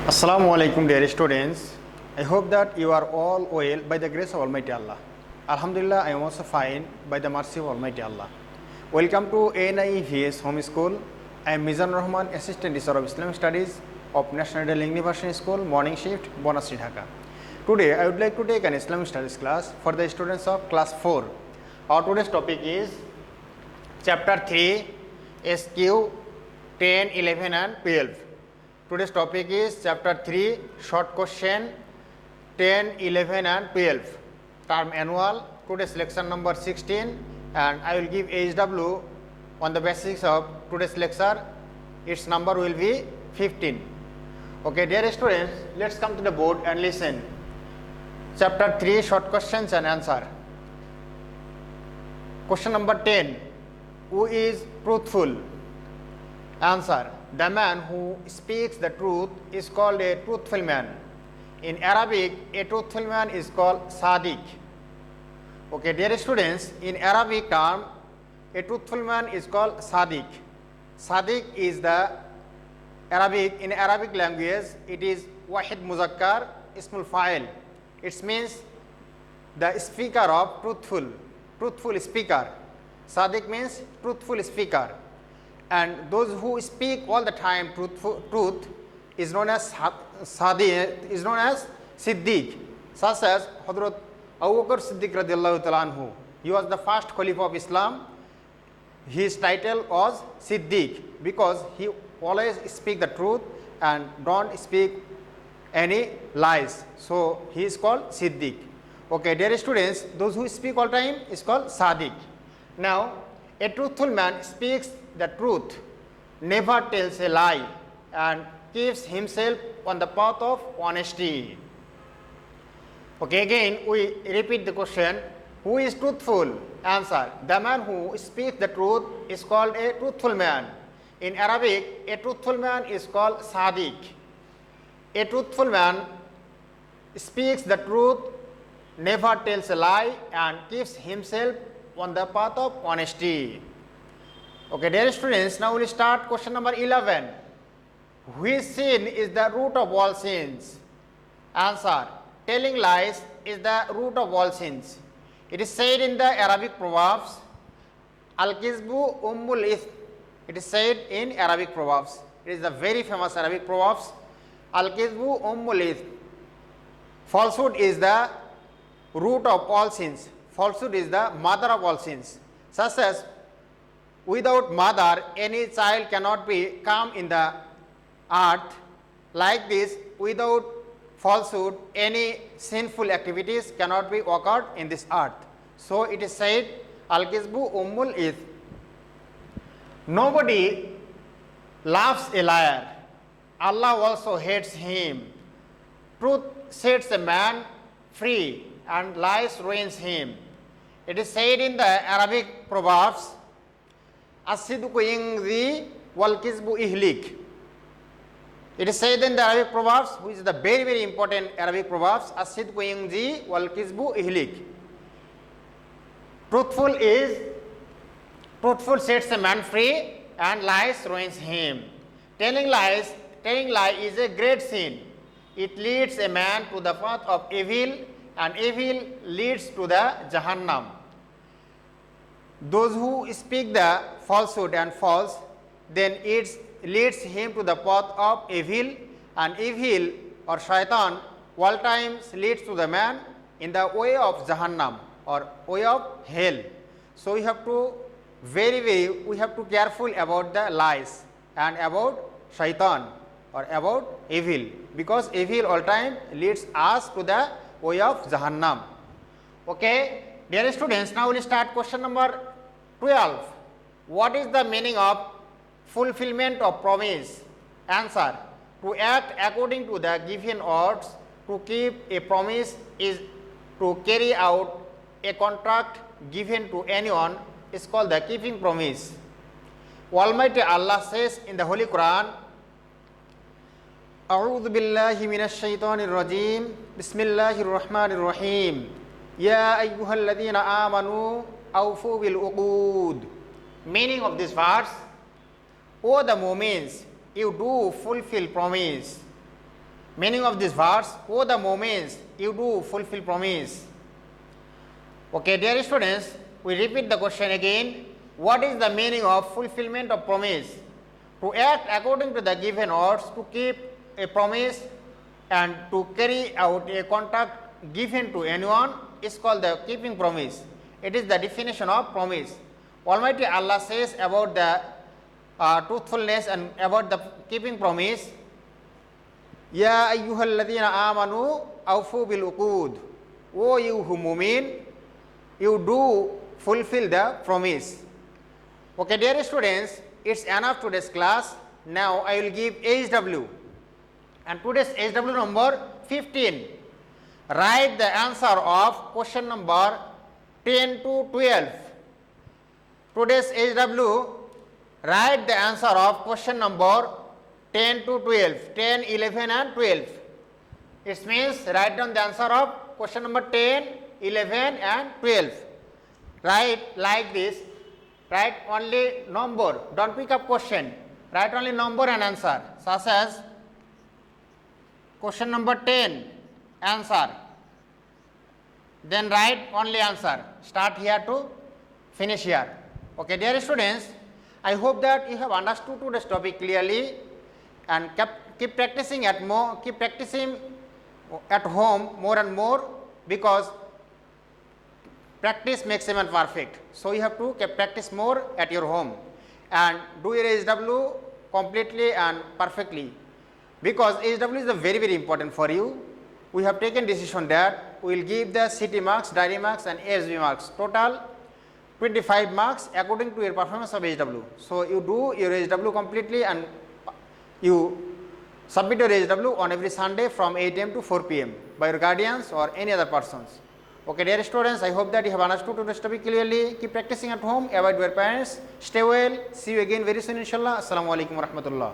Assalamu alaikum dear students. I hope that you are all well by the grace of Almighty Allah. Alhamdulillah, I am also fine by the mercy of Almighty Allah. Welcome to ANIVS Home School. I am Mizan Rahman, Assistant Teacher of Islamic Studies of National Ideal University School, Morning Shift, Bonasri, Dhaka. Today, I would like to take an Islamic Studies class for the students of class 4. Our today's topic is Chapter 3, SQ 10, 11 and 12. Today's topic is Chapter 3, Short Question 10, 11 and 12. Term Annual. Today's lecture number 16, and I will give HW on the basis of today's lecture. Its number will be 15. Okay, dear students, let's come to the board and listen. Chapter 3, Short Questions and Answer. Question number 10. Who is truthful? Answer. The man who speaks the truth is called a truthful man. In Arabic, a truthful man is called Sadiq. Okay, dear students, in Arabic term, a truthful man is called Sadiq. Sadiq is the Arabic, in Arabic language, it is Wahid Muzakkar Ismul Fa'il. It means the speaker of truthful speaker. Sadiq means truthful speaker. And those who speak all the time truth is known as Sadiq, is known as Siddiq. Such as Hadrat Abu Bakr Siddiq radiallahu ta'ala anhu. He was the first Caliph of Islam. His title was Siddiq because he always speak the truth and don't speak any lies. So he is called Siddiq. Okay, dear students, those who speak all time is called Sadiq. Now, a truthful man speaks the truth, never tells a lie, and keeps himself on the path of honesty. Okay, again we repeat the question. Who is truthful? Answer. The man who speaks the truth is called a truthful man. In Arabic, a truthful man is called Sadiq. A truthful man speaks the truth, never tells a lie, and keeps himself on the path of honesty. Okay, dear students, now we will start question number 11. Which sin is the root of all sins? Answer. Telling lies is the root of all sins. It is said in the Arabic proverbs, Al-Kizbu Ummul Ithm. It is said in Arabic proverbs. It is the very famous Arabic proverbs, Al-Kizbu Ummul Ithm. Falsehood is the root of all sins. Falsehood is the mother of all sins. Such as without mother, any child cannot be come in the earth. Like this, without falsehood, any sinful activities cannot be occurred in this earth. So it is said, Al-Kizbu Ummul Ithm. Nobody loves a liar. Allah also hates him. Truth sets a man free and lies ruins him. It is said in the Arabic proverbs, As-sidqu yungzi wal kizbu ihlik. It is said in the Arabic proverbs, which is the very important Arabic proverbs, As-sidqu yungzi wal kizbu ihlik. Truthful sets a man free and lies ruins him. Telling lie is a great sin. It leads a man to the path of evil, and evil leads to the Jahannam. Those who speak the falsehood and false, then it leads him to the path of evil, and evil or shaitan all times leads to the man in the way of Jahannam or way of hell. So we have to we have to careful about the lies and about shaitan or about evil, because evil all time leads us to the way of Jahannam. Okay, dear students, now we will start question number 12. What is the meaning of fulfillment of promise? Answer. To act according to the given orders, to keep a promise is to carry out a contract given to anyone is called the keeping promise. Almighty Allah says in the Holy Quran, A'udhu billahi minash shaitanir rajim. Bismillahir rahmanir rahim. Ya ayyuhalladhina amanu awfu bil uqud. Meaning of this verse, O the Mu'mins, you do fulfill promise. Meaning of this verse, oh the moments you do fulfill promise. Okay, dear students, we repeat the question again. What is the meaning of fulfillment of promise? To act according to the given words, to keep a promise and to carry out a contract given to anyone is called the keeping promise. It is the definition of promise. Almighty Allah says about the truthfulness and about the keeping promise, Ya ayyuhalladhina amanu awfu bil uqud. O you who mu'min, you do fulfill the promise. Okay, dear students, it's enough today's class. Now I will give HW, and today's HW number 15. Write the answer of question number 10 to 12. Today's HW, write the answer of question number 10 to 12, 10, 11 and 12. It means write down the answer of question number 10, 11 and 12. Write like this, write only number, don't pick up question, write only number and answer, such as question number 10, answer, then write only answer, start here to finish here. Okay, dear students, I hope that you have understood today's topic clearly and keep practicing at home more and more, because practice makes a man perfect. So you have to practice more at your home and do your HW completely and perfectly, because HW is very, very important for you. We have taken decision that we will give the CT marks, diary marks and ASB marks, total 25 marks according to your performance of HW. So you do your HW completely and you submit your HW on every Sunday from 8 am to 4 pm by your guardians or any other persons. Okay, dear students, I hope that you have understood today's topic clearly. Keep practicing at home, avoid your parents, stay well, see you again very soon inshallah. Assalamu alaikum wa rahmatullah.